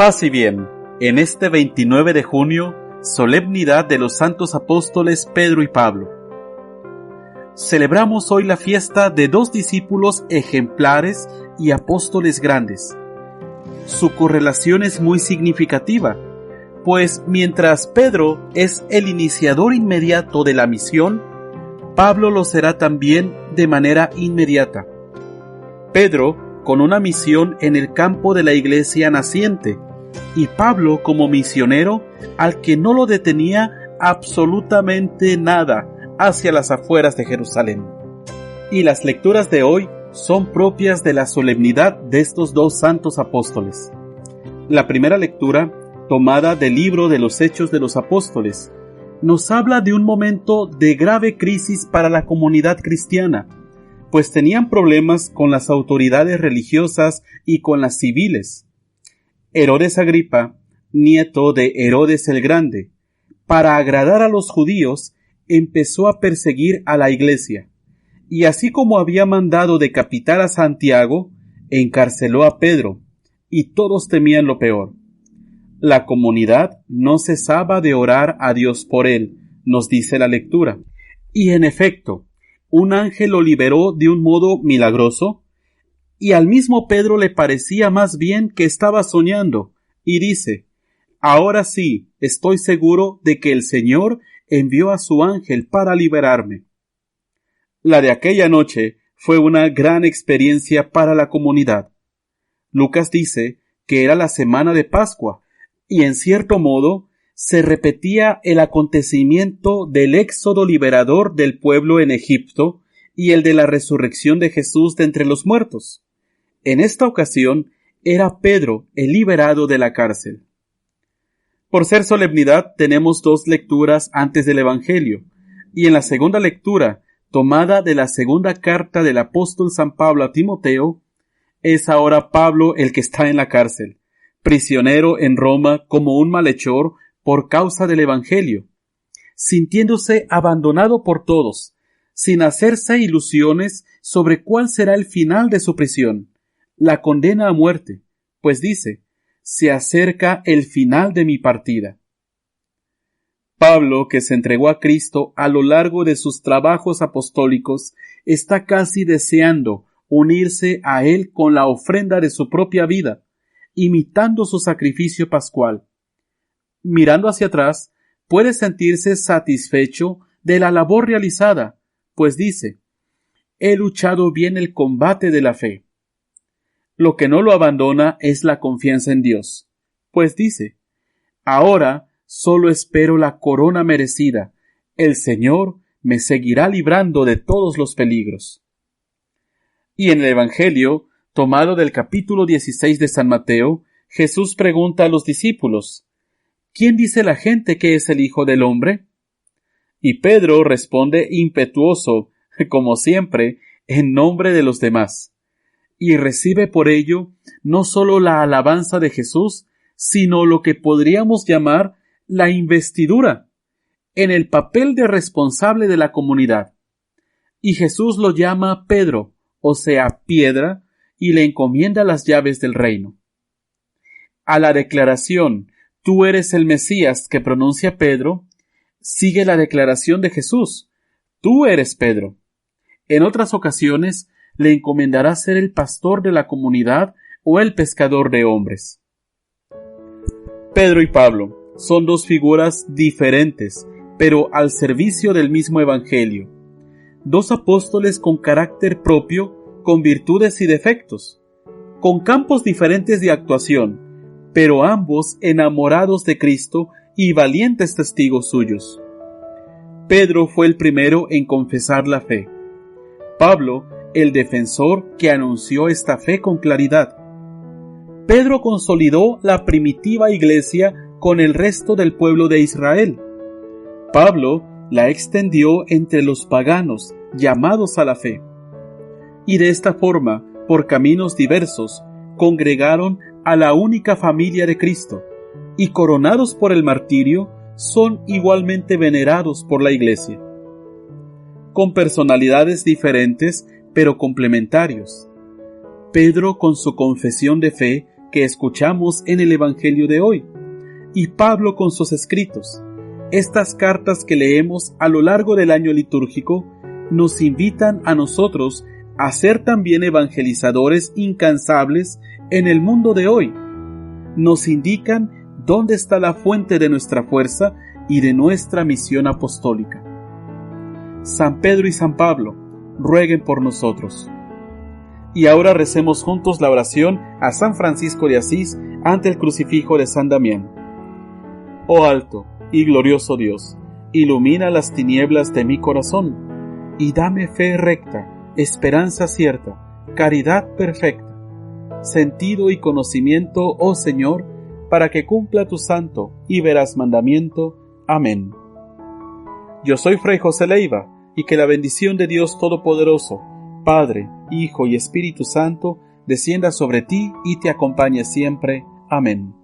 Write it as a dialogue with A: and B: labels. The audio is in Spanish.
A: Paz y bien, en este 29 de junio, solemnidad de los santos apóstoles Pedro y Pablo. Celebramos hoy la fiesta de dos discípulos ejemplares y apóstoles grandes. Su correlación es muy significativa, pues mientras Pedro es el iniciador inmediato de la misión, Pablo lo será también de manera inmediata. Pedro con una misión en el campo de la iglesia naciente, y Pablo como misionero al que no lo detenía absolutamente nada hacia las afueras de Jerusalén. Y las lecturas de hoy son propias de la solemnidad de estos dos santos apóstoles. La primera lectura, tomada del libro de los Hechos de los Apóstoles, nos habla de un momento de grave crisis para la comunidad cristiana, pues tenían problemas con las autoridades religiosas y con las civiles. Herodes Agripa, nieto de Herodes el Grande, para agradar a los judíos, empezó a perseguir a la iglesia, y así como había mandado decapitar a Santiago, encarceló a Pedro, y todos temían lo peor. La comunidad no cesaba de orar a Dios por él, nos dice la lectura. Y en efecto, un ángel lo liberó de un modo milagroso, y al mismo Pedro le parecía más bien que estaba soñando, y dice: ahora sí, estoy seguro de que el Señor envió a su ángel para liberarme. La de aquella noche fue una gran experiencia para la comunidad. Lucas dice que era la semana de Pascua, y en cierto modo se repetía el acontecimiento del éxodo liberador del pueblo en Egipto y el de la resurrección de Jesús de entre los muertos. En esta ocasión era Pedro el liberado de la cárcel. Por ser solemnidad tenemos dos lecturas antes del Evangelio, y en la segunda lectura, tomada de la segunda carta del apóstol San Pablo a Timoteo, es ahora Pablo el que está en la cárcel, prisionero en Roma como un malhechor por causa del Evangelio, sintiéndose abandonado por todos, sin hacerse ilusiones sobre cuál será el final de su prisión, la condena a muerte, pues dice: se acerca el final de mi partida. Pablo, que se entregó a Cristo a lo largo de sus trabajos apostólicos, está casi deseando unirse a Él con la ofrenda de su propia vida, imitando su sacrificio pascual. Mirando hacia atrás, puede sentirse satisfecho de la labor realizada, pues dice: he luchado bien el combate de la fe. Lo que no lo abandona es la confianza en Dios, pues dice: ahora solo espero la corona merecida, el Señor me seguirá librando de todos los peligros. Y en el Evangelio, tomado del capítulo 16 de San Mateo, Jesús pregunta a los discípulos: ¿quién dice la gente que es el Hijo del Hombre? Y Pedro responde impetuoso, como siempre, en nombre de los demás, y recibe por ello no sólo la alabanza de Jesús, sino lo que podríamos llamar la investidura, en el papel de responsable de la comunidad. Y Jesús lo llama Pedro, o sea, piedra, y le encomienda las llaves del reino. A la declaración: tú eres el Mesías, que pronuncia Pedro, sigue la declaración de Jesús: tú eres Pedro. En otras ocasiones le encomendará ser el pastor de la comunidad o el pescador de hombres. Pedro y Pablo son dos figuras diferentes, pero al servicio del mismo Evangelio. Dos apóstoles con carácter propio, con virtudes y defectos, con campos diferentes de actuación, pero ambos enamorados de Cristo y valientes testigos suyos. Pedro fue el primero en confesar la fe. Pablo, el defensor que anunció esta fe con claridad. Pedro consolidó la primitiva iglesia con el resto del pueblo de Israel. Pablo la extendió entre los paganos llamados a la fe. Y de esta forma, por caminos diversos, congregaron a la única familia de Cristo, y coronados por el martirio, son igualmente venerados por la iglesia. Con personalidades diferentes, pero complementarios. Pedro, con su confesión de fe, que escuchamos en el Evangelio de hoy, y Pablo con sus escritos. Estas cartas que leemos a lo largo del año litúrgico nos invitan a nosotros a ser también evangelizadores incansables en el mundo de hoy. Nos indican dónde está la fuente de nuestra fuerza y de nuestra misión apostólica. San Pedro y San Pablo, rueguen por nosotros. Y ahora recemos juntos la oración a San Francisco de Asís ante el crucifijo de San Damián. Oh alto y glorioso Dios, ilumina las tinieblas de mi corazón, y dame fe recta, esperanza cierta, caridad perfecta, sentido y conocimiento, oh Señor, para que cumpla tu santo y veraz mandamiento. Amén. Yo soy Fray José Leiva, y que la bendición de Dios Todopoderoso, Padre, Hijo y Espíritu Santo, descienda sobre ti y te acompañe siempre. Amén.